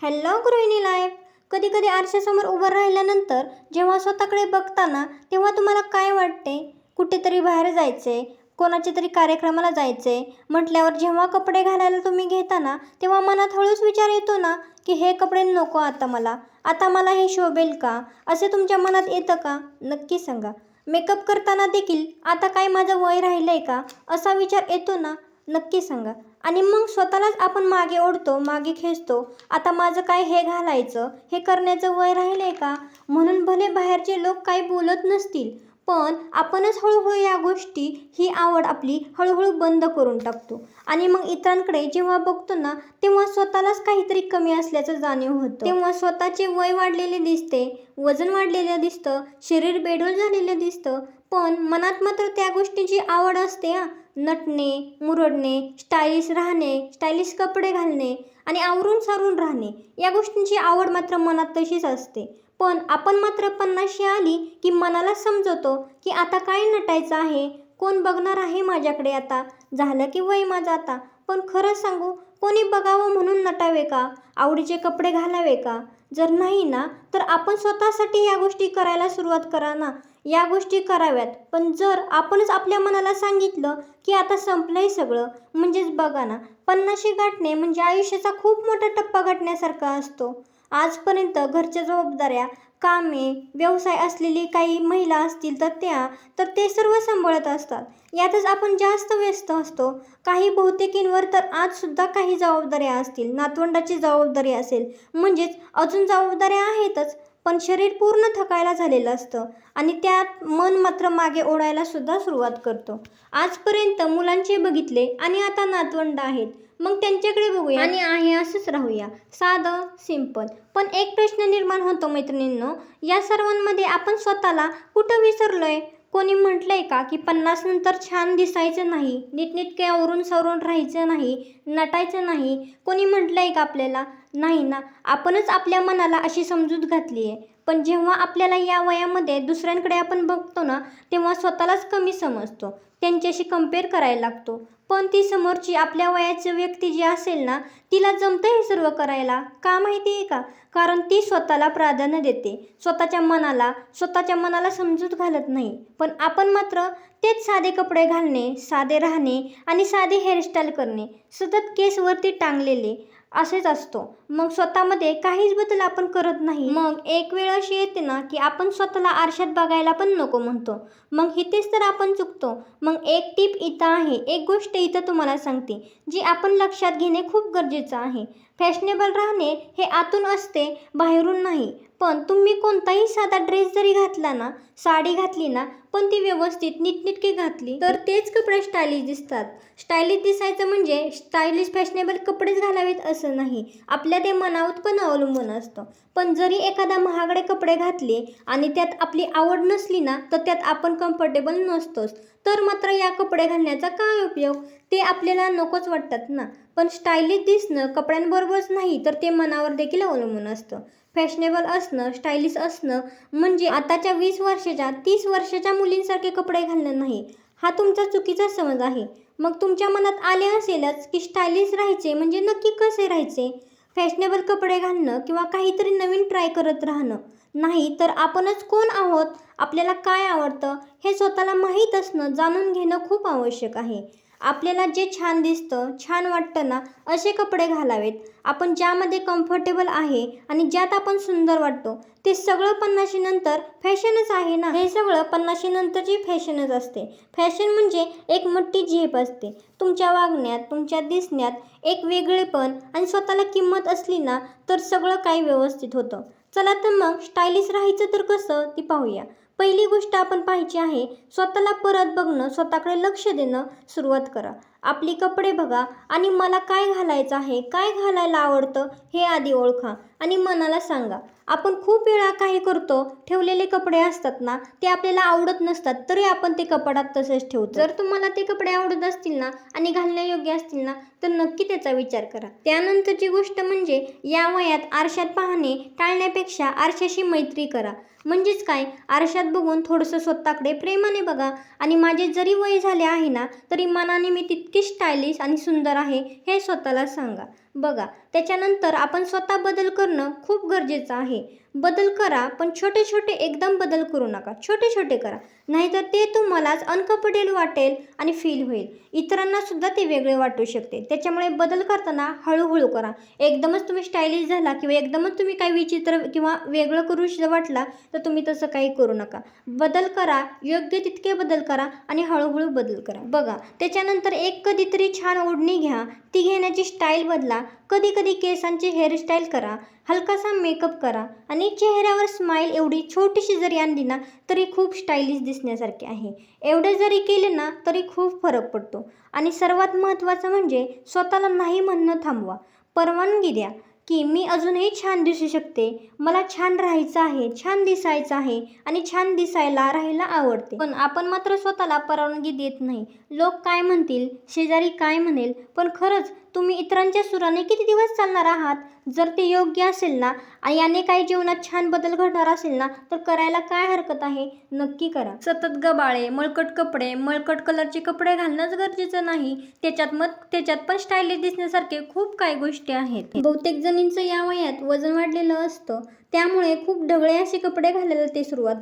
Hello गृहिणी life. कधी कधी आरशासमोर उभं राहिल्यानंतर जेव्हा स्वतःकडे बघताना तेव्हा तुम्हाला काय वाटते? कुठेतरी बाहेर जायचे, कोणाच्या तरी कार्यक्रमाला जायचे म्हटल्यावर जेव्हा कपडे घालायला तुम्ही घेताना तेव्हा मनात हळूच विचार येतो ना की हे कपडे नको आता मला हे शोभेल का, असे तुमच्या मनात येतं का? नक्की सांगा. मेकअप करताना देखील आता काय माझं वय राहिलंय का, असा विचार येतो ना? नक्की सांगा. आणि मग स्वतःलाच आपण मागे ओढतो, मागे खेचतो. आता माझं काय हे घालायचं, हे करण्याचं वय राहिलंय का? म्हणून भले बाहेरचे लोक काही बोलत नसतील, पण आपणच हळूहळू या गोष्टी, ही आवड आपली हळूहळू बंद करून टाकतो. आणि मग इतरांकडे जेव्हा बघतो ना तेव्हा स्वतःलाच काहीतरी कमी असल्याचं जाणीव होतं. तेव्हा स्वतःचे वय वाढलेले दिसते, वजन वाढलेलं दिसतं, शरीर बेडोल झालेलं दिसतं, पण मनात मात्र त्या गोष्टीची आवड असते. नटणे, मुरडणे, स्टायलिश राहणे, स्टायलिश कपडे घालणे आणि आवरून सारून राहणे, या गोष्टींची आवड मात्र मनात तशीच असते. पण आपण मात्र 50शी आली की मनाला समजवतो की आता काय नटायचं आहे, कोण बघणार आहे माझ्याकडे, आता झालं की वय माझं आता. पण खरं सांगू, कोणी बघावं म्हणून नटावे का? आवडीचे कपडे घालावे का? जर नाही ना, तर आपण स्वतःसाठी या गोष्टी करायला सुरुवात करा ना. या गोष्टी कराव्यात. पण जर आपणच आपल्या मनाला सांगितलं की आता संपलंय सगळं, म्हणजेच बघा ना, 50शी गाठणे म्हणजे आयुष्याचा खूप मोठा टप्पा गाठण्यासारखा असतो. आजपर्यंत घरच्या जबाबदाऱ्या, कामे, व्यवसाय असलेली काही महिला असतील तर ते सर्व सांभाळत असतात. यातच आपण जास्त व्यस्त असतो. काही बहुतेकींवर तर आजसुद्धा काही जबाबदाऱ्या असतील, नातवंडाची जबाबदारी असेल, म्हणजेच अजून जबाबदाऱ्या आहेतच, पण शरीर पूर्ण थकायला झालेलं असतं आणि त्यात मन मात्र मागे ओढायला सुद्धा सुरुवात करतो. आजपर्यंत मुलांचे बघितले आणि आता नातवंड आहेत, मग त्यांच्याकडे बघूया आणि आहे असंच राहूया, साधं सिंपल. पण एक प्रश्न निर्माण होतो मैत्रिणींनो, या सर्वांमध्ये आपण स्वतःला कुठं विसरलोय? कोणी म्हटलंय का की 50 नंतर छान दिसायचं नाही, नीटनेटके आवरून सावरून राहायचं नाही, नटायचं नाही? कोणी म्हटलंय का आपल्याला? नाही ना. आपणच आपल्या मनाला अशी समजूत घातली आहे. पण जेव्हा आपल्याला या वयामध्ये दुसऱ्यांकडे आपण बघतो ना तेव्हा स्वतःलाच कमी समजतो, त्यांच्याशी कम्पेअर करायला लागतो. पण ती समोरची आपल्या वयाची व्यक्ती जी असेल ना, तिला जमतं हे सर्व करायला. का माहिती आहे का? कारण ती स्वतःला प्राधान्य देते, स्वतःच्या मनाला समजूत घालत नाही. पण आपण मात्र तेच साधे कपडे घालणे, साधे राहणे आणि साधे हेअरस्टाईल करणे, सतत केस वरती टांगलेले, असेच असतो. मग स्वतःमध्ये काहीच बदल आपण करत नाही. मग एक वेळ अशी येते ना की आपण स्वतःला आरशात बघायला पण नको म्हणतो. मग इथेच तर आपण चुकतो. मग एक टिप इथं आहे, एक गोष्ट इथं तुम्हाला सांगते, जी आपण लक्षात घेणे खूप गरजेचं आहे. फॅशनेबल राहणे हे आतून असते, बाहेरून नाही. पण तुम्ही कोणताही साधा ड्रेस जरी घातला ना, साडी घातली ना, पण ती व्यवस्थित नीटनेटकी घातली तर तेच कपडे स्टायलिश दिसतात. स्टायलिश दिसायचं म्हणजे स्टायलिश फॅशनेबल कपडेच घालावेत असं नाही, आपल्या ते मनावर पण अवलंबून असतं. पण जरी एखादा महागडे कपडे घातले आणि त्यात आपली आवड नसली ना, तर त्यात आपण कम्फर्टेबल नसतोच, तर मात्र या कपडे घालण्याचा काय उपयोग? ते आपल्याला नकोच वाटतात ना. पण स्टायलिश दिसणं कपड्यांबरोबरच नाही, तर ते मनावर देखील अवलंबून असतं. फॅशनेबल असणं, स्टायलिश असणं म्हणजे आताच्या 20 वर्षाच्या 30 वर्षाच्या मुलींसारखे कपडे घालणं नाही, हा तुमचा चुकीचा समज आहे. मग तुमच्या मनात आले असेलच की स्टायलिश राहायचे म्हणजे नक्की कसे राहायचे? फॅशनेबल कपडे घालणं किंवा काहीतरी नवीन ट्राय करत राहणं नाही, तर आपणच कोण आहोत, आपल्याला काय आवडतं हे स्वतःला माहीत असणं, जाणून घेणं खूप आवश्यक आहे. आपल्याला जे छान दिसतं, छान वाटतं ना, असे कपडे घालावेत. आपण ज्यामध्ये कम्फर्टेबल आहे आणि ज्यात आपण सुंदर वाटतो, ते सगळं 50शी नंतर फॅशनच आहे ना. हे सगळं 50शी नंतरची फॅशनच असते. फॅशन म्हणजे एक मोठी झेप असते. तुमच्या वागण्यात, तुमच्या दिसण्यात एक वेगळेपण आणि स्वतःला किंमत असली ना, तर सगळं काही व्यवस्थित होतं. चला तर मग स्टायलिश राहायचं तर कसं, ती पाहूया. पहिली गोष्ट आपण पाहायची आहे, स्वतःला परत बघणं, स्वतःकडे लक्ष देणं सुरुवात करा. आपली कपडे बघा आणि मला काय घालायचं आहे, काय घालायला आवडतं हे आधी ओळखा आणि मनाला सांगा. आपण खूप वेळा काही करतो, ठेवलेले कपडे असतात ना, ते आपल्याला आवडत नसतात, तरी आपण ते कपाटात तसेच ठेवतो. जर तुम्हाला ते कपडे आवडत असतील ना आणि घालण्यायोग्य असतील ना, तर नक्की त्याचा विचार करा. त्यानंतरची गोष्ट म्हणजे या वयात आरशात पाहणे टाळण्यापेक्षा आरशाशी मैत्री करा. म्हणजेच काय, आरशात बघून थोडंसं स्वतःकडे प्रेमाने बघा आणि माझे जरी वय झाले आहे ना, तरी मनाने मी तितकी स्टायलिश आणि सुंदर आहे हे स्वतःला सांगा. बघा, त्याच्यानंतर आपण स्वतः बदल करणं खूप गरजेचं आहे. बदल करा, पण छोटे छोटे एकदम बदल करू नका, छोटे छोटे करा, नाहीतर ते तुम्हालाच अनकम्फर्टेबल वाटेल आणि फील होईल. इतरांना सुद्धा ते वेगळे वाटू शकते. त्याच्यामुळे बदल करताना हळूहळू करा. एकदमच तुम्ही स्टायलिश झाला किंवा एकदमच तुम्ही काही विचित्र किंवा वेगळं करू वाटला तर तुम्ही तसं काही करू नका. बदल करा, योग्य तितके बदल करा आणि हळूहळू बदल करा. बघा, त्याच्यानंतर एक कधीतरी छान ओढणी घ्या, ती घेण्याची स्टाईल बदला. कधी कधी केसांची हेअरस्टाईल करा, हलकासा मेकअप करा आणि चेहऱ्यावर स्माईल एवढी छोटीशी जरी आणली ना तरी खूप स्टायलिश दिसण्यासारखे आहे. एवढे जरी केले ना तरी खूप फरक पडतो. आणि सर्वात महत्त्वाचं म्हणजे स्वतःला नाही म्हणणं थांबवा. परवानगी द्या की मी अजूनही छान दिसू शकते, मला छान राहायचं आहे, छान दिसायचं आहे आणि छान दिसायला राहायला आवडते. पण आपण मात्र स्वतःला परवानगी देत नाही. लोक काय म्हणतील, शेजारी काय म्हणेल, पण खरंच तुम्ही इतरांच्या सुराने किती दिवस चालणार आहात? जर ते योग्य असेल ना आणि याने काही जीवनात छान बदल घडणार असेल ना तर करायला काय हरकत आहे? नक्की करा. सतत गबाळे, मळकट कपडे, मळकट कलरचे कपडे घालणंच गरजेचं नाही. त्याच्यात पण स्टायलिश दिसण्यासारखे खूप काही गोष्टी आहेत. बहुतेक जणींचं या वयात वजन वाढलेलं असतं, त्यामुळे खूप ढगळे असे कपडे घालायला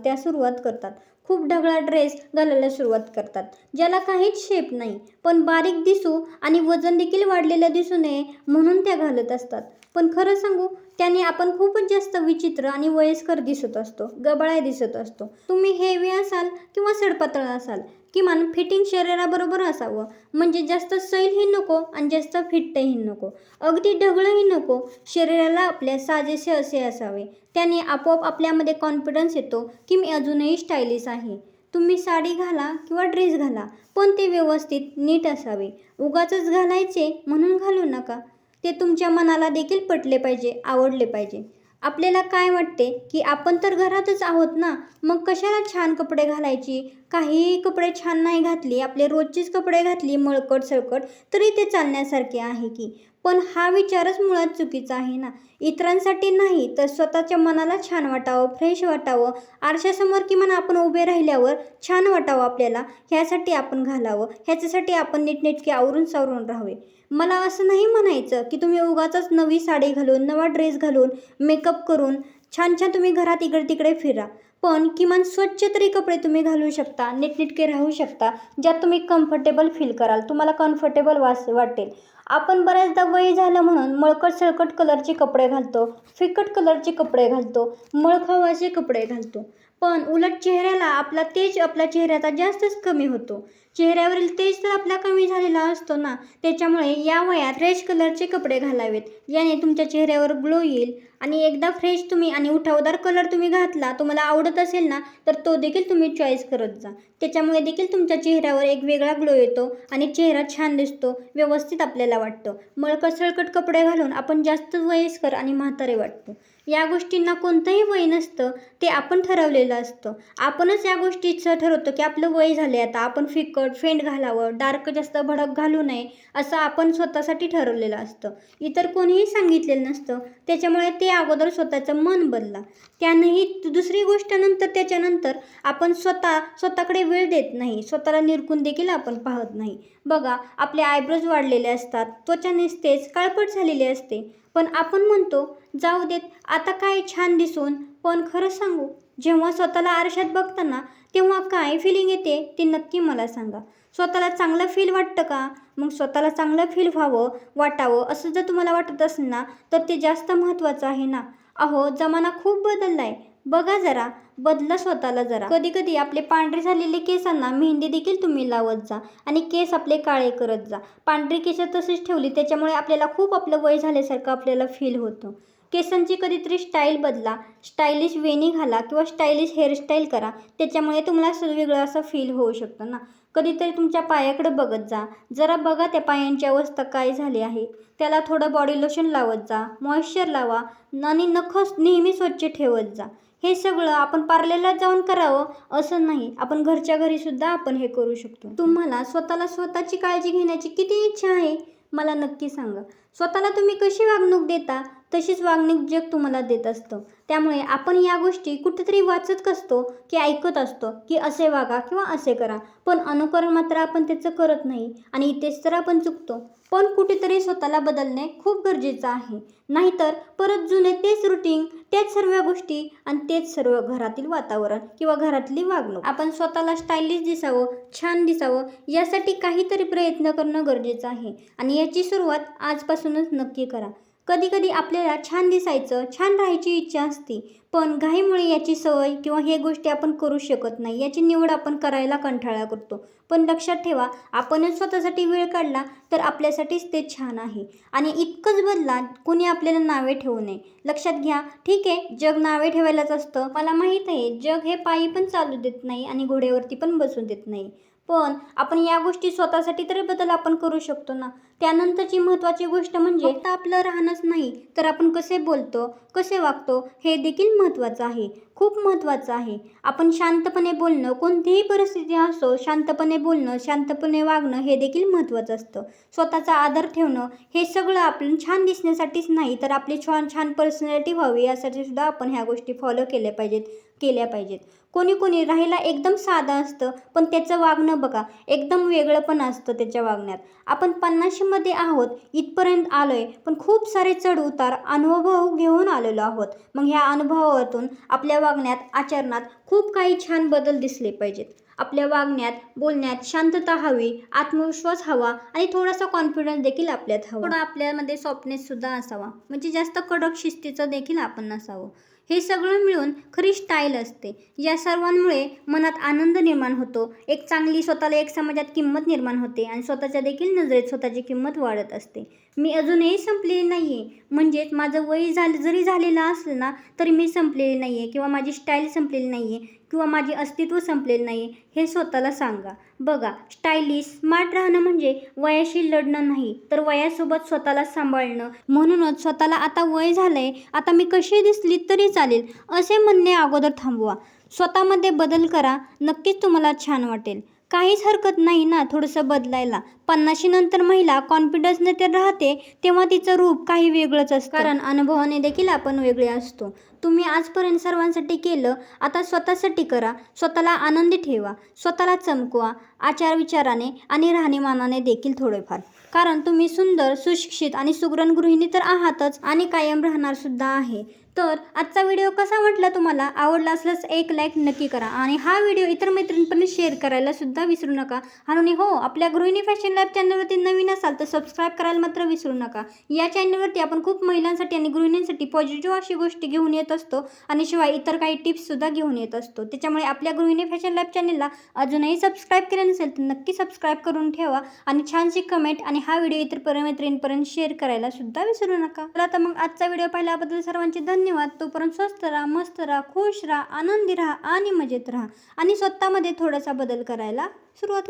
त्या सुरुवात करतात. खूप ढगळा ड्रेस घालायला सुरुवात करतात, ज्याला काहीच शेप नाही, पण बारीक दिसू आणि वजन देखील वाढलेलं दिसू नये म्हणून त्या घालत असतात. पण खरं सांगू, त्याने आपण खूपच जास्त विचित्र आणि वयस्कर दिसत असतो, गबाळा दिसत असतो. तुम्ही हेवी असाल किंवा सडपातळ असाल, किमान फिटिंग शरीराबरोबर असावं. म्हणजे जास्त सैलही नको आणि जास्त फिट्टही नको, अगदी ढगळही नको. शरीराला आपल्या साजेसे असे असावे. त्याने आपोआप आपल्यामध्ये कॉन्फिडन्स येतो की मी अजूनही स्टायलिश आहे. तुम्ही साडी घाला किंवा ड्रेस घाला, पण ते व्यवस्थित नीट असावे. उगाचच घालायचे म्हणून घालू नका. ते तुमच्या मनाला देखील पटले पाहिजे, आवडले पाहिजे. आपल्याला काय वाटते की आपण तर घरातच आहोत ना, मग कशाला छान कपडे घालायची? काहीही कपडे छान नाही घातली, आपले रोजचीच कपडे घातली मळकट सळकट तरी ते चालण्यासारखे आहे की? पण हा विचारच मुळात चुकीचा आहे ना. इतरांसाठी नाही तर स्वतःच्या मनाला छान वाटावं, फ्रेश वाटावं, आरशासमोर किमान आपण उभे राहिल्यावर छान वाटावं आपल्याला, ह्यासाठी आपण घालावं. ह्याच्यासाठी आपण नीटनेटके आवरून सावरून राहावे. मला असं नाही म्हणायचं की तुम्ही उगाचच नवी साडी घालून, नवा ड्रेस घालून, मेकअप करून छान छान तुम्ही घरात इकडे तिकडे फिरा. पण किमान स्वच्छ तरी कपडे तुम्ही घालू शकता, नीटनेटके राहू शकता, ज्यात तुम्ही कम्फर्टेबल फील कराल, तुम्हाला कम्फर्टेबल वाटेल. आपण बऱ्याचदा वय झालं म्हणून मळकट सळकट कलरचे कपडे घालतो, फिकट कलरचे कपडे घालतो, मळखावाचे कपडे घालतो. पण उलट चेहऱ्याला आपल्या चेहऱ्याचा जास्तच कमी होतो. चेहऱ्यावरील तेज तर आपला कमी झालेला असतो ना. त्याच्यामुळे या वयात फ्रेश कलरचे कपडे घालावेत, याने तुमच्या चेहऱ्यावर ग्लो येईल. आणि एकदा फ्रेश तुम्ही आणि उठावदार कलर तुम्ही घातला, तुम्हाला आवडत असेल ना तर तो देखील तुम्ही चॉईस करत जा. त्याच्यामुळे देखील तुमच्या चेहऱ्यावर एक वेगळा ग्लो येतो आणि चेहरा छान दिसतो, व्यवस्थित आपल्याला वाटतं. मळकट सळकट कपडे घालून आपण जास्त वयस्कर आणि म्हातारे वाटतो. या गोष्टींना कोणतंही वय नसतं, ते आपण ठरवलेलं असतं. आपणच या गोष्टीचं ठरवतो की आपलं वय झाले आता, आपण फिकट फेंट घालावं, डार्क जास्त भडक घालू नये, असं आपण स्वतःसाठी ठरवलेलं असतं. इतर कोणीही सांगितलेलं नसतं. त्याच्यामुळे ते अगोदर स्वतःचं मन बदला. त्यानंही दुसरी गोष्ट त्याच्यानंतर आपण स्वतःकडे वेळ देत नाही, स्वतःला निरखून देखील आपण पाहत नाही. बघा, आपले आयब्रोज वाढलेले असतात, त्वचा निस्तेज काळपट झालेली असते, पण आपण म्हणतो जाऊ देत आता काय छान दिसून. पण खरं सांगू, जेव्हा स्वतःला आरशात बघताना तेव्हा काय फिलिंग येते ते नक्की मला सांगा. स्वतःला चांगलं फील वाटतं का? मग स्वतःला चांगलं फील वाटावं असं जर तुम्हाला वाटत असेल ना तर ते जास्त महत्त्वाचं आहे ना. अहो, जमाना खूप बदलला आहे, बघा जरा, बदला स्वतःला जरा. कधी कधी आपले पांढरे झालेले केसांना मेहंदी देखील तुम्ही लावत जा आणि केस आपले काळे करत जा. पांढरी केस तशीच ठेवली त्याच्यामुळे आपल्याला खूप आपलं वय झाल्यासारखं आपल्याला फील होतं. केसांची कधीतरी स्टाईल बदला, स्टायलिश वेणी घाला किंवा स्टायलिश हेअरस्टाईल करा. त्याच्यामुळे तुम्हाला असं वेगळं असं फील होऊ शकतं ना. कधीतरी तुमच्या पायाकडे बघत जा, जरा बघा त्या पायांची अवस्था काय झाली आहे. त्याला थोडं बॉडी लोशन लावत जा, मॉइश्चर लावा आणि नखं नेहमी स्वच्छ ठेवत जा. हे सगळं आपण पार्लरला जाऊन करावं असं नाही, आपण घरच्या घरीसुद्धा आपण हे करू शकतो. तुम्हाला स्वतःची काळजी घेण्याची किती इच्छा आहे मला नक्की सांगा. स्वतःला तुम्ही कशी वागणूक देता तशीच वागणूक जग तुम्हाला देत असतं. त्यामुळे आपण या गोष्टी कुठेतरी वाचत असतो की ऐकत असतो की असे वागा किंवा असे करा, पण अनुकरण मात्र आपण त्याचं करत नाही आणि इथेच तर आपण चुकतो. पण कुठेतरी स्वतःला बदलणे खूप गरजेचं आहे. नाहीतर परत जुने तेच रुटीन, त्याच सर्व गोष्टी आणि तेच सर्व घरातील वातावरण किंवा घरातली वागणूक. आपण स्वतःला स्टायलिश दिसावं, छान दिसावं यासाठी काहीतरी प्रयत्न करणं गरजेचं आहे आणि याची सुरुवात आजपासूनच नक्की करा. कधी कधी आपल्याला छान दिसायचं, छान राहायची इच्छा असते, पण घाईमुळे याची सवय किंवा हे गोष्टी आपण करू शकत नाही. याची निवड आपण करायला कंटाळा करतो. पण लक्षात ठेवा, आपणच स्वतःसाठी वेळ काढला तर आपल्यासाठीच ते छान आहे. आणि इतकंच बदला, कोणी आपल्याला नावे ठेवू नये. लक्षात घ्या, ठीक आहे, जग नावे ठेवायलाच असतं. मला माहीत आहे, जग हे पायी पण चालू देत नाही आणि घोड्यावरती पण बसू देत नाही. पण आपण या गोष्टी स्वतःसाठी तरी बदल आपण करू शकतो ना. त्यानंतरची महत्त्वाची गोष्ट म्हणजे फक्त आपलं राहणंच नाही, तर आपण कसे बोलतो, कसे वागतो हे देखील महत्त्वाचं आहे, खूप महत्त्वाचं आहे. आपण शांतपणे बोलणं, कोणतीही परिस्थिती असो, शांतपणे बोलणं, शांतपणे वागणं हे देखील महत्त्वाचं असतं. स्वतःचा आदर ठेवणं हे सगळं आपण छान दिसण्यासाठीच नाही, तर आपली छान छान पर्सनॅलिटी व्हावी यासाठी सुद्धा आपण ह्या गोष्टी फॉलो केल्या पाहिजेत. कोणी कोणी राहायला एकदम साधं असतं, पण त्याचं वागणं बघा एकदम वेगळं पण असतं त्याच्या वागण्यात. आपण 50मध्ये आहोत, इथपर्यंत आलोय, पण खूप सारे चढ उतार अनुभव घेऊन आलेलो आहोत. मग ह्या अनुभवातून आपल्या वागण्यात, आचरणात खूप काही छान बदल दिसले पाहिजेत. आपल्या वागण्यात, बोलण्यात शांतता हवी, आत्मविश्वास हवा आणि थोडासा कॉन्फिडन्स देखील आपल्यात हवा. थोडा आपल्यामध्ये सॉफ्टनेस सुद्धा असावा, म्हणजे जास्त कडक शिस्तीचं देखील आपण नसावं. हे सगळं मिळून खरी स्टाईल असते. या सर्वांमुळे मनात आनंद निर्माण होतो, एक चांगली स्वतःला एक समाजात किंमत निर्माण होते आणि स्वतःच्या देखील नजरेत स्वतःची किंमत वाढत असते. मी अजूनही संपलेली नाही आहे, म्हणजेच माझं वय जरी झालेलं असलं ना, तरी मी संपलेली नाही आहे किंवा माझी स्टाईल संपलेली नाही आहे किंवा माझे अस्तित्व संपलेलं नाही आहे, हे स्वतःला सांगा. बघा, स्टायलिश, स्मार्ट राहणं म्हणजे वयाशी लढणं नाही, तर वयासोबत स्वतःला सांभाळणं. म्हणूनच स्वतःला आता वय झालंय, आता मी कशी दिसली तरी चालेल असे म्हणणे अगोदर थांबवा. स्वतःमध्ये बदल करा, नक्कीच तुम्हाला छान वाटेल. काहीच हरकत नाही ना थोडंसं बदलायला. 50 नंतर महिला कॉन्फिडन्सने तर राहते, तेव्हा तिचं रूप काही वेगळंच असतं, कारण अनुभवाने देखील आपण वेगळे असतो. तुम्ही आजपर्यंत सर्वांसाठी केलं, आता स्वतःसाठी करा. स्वतःला आनंदी ठेवा, स्वतःला चमकवा, आचारविचाराने आणि राहणीमानाने देखील थोडेफार. कारण तुम्ही सुंदर, सुशिक्षित आणि सुगरण गृहिणी तर आहातच आणि कायम राहणार सुद्धा आहे. तर आजचा व्हिडिओ कसा वाटला तुम्हाला? आवडला असल्यास एक लाईक नक्की करा आणि हा व्हिडिओ इतर मैत्रिणींपर्यंत शेअर करायला सुद्धा विसरू नका. आणि हो, आपल्या गृहिणी फॅशन लॅब चॅनलवरती नवीन असाल तर सबस्क्राईब करायला मात्र विसरू नका. या चॅनलवरती आपण खूप महिलांसाठी आणि गृहिणींसाठी पॉझिटिव्ह अशी गोष्टी घेऊन येत असतो आणि शिवाय इतर काही टिप्ससुद्धा घेऊन येत असतो. त्याच्यामुळे आपल्या गृहिणी फॅशन लॅब चॅनलला अजूनही सबस्क्राईब केलं नसेल तर नक्की सबस्क्राईब करून ठेवा आणि छानशी कमेंट आणि हा व्हिडिओ इतर मैत्रिणींपर्यंत शेअर करायला सुद्धा विसरू नका. तर मग आजचा व्हिडिओ पाहिल्याबद्दल सर्वांचे धन्यवाद. तोपर्यंत स्वस्त राहा, मस्त राहा, खुश राहा, आनंदी राहा आणि मजेत राहा आणि स्वतःमध्ये थोडासा बदल करायला सुरुवात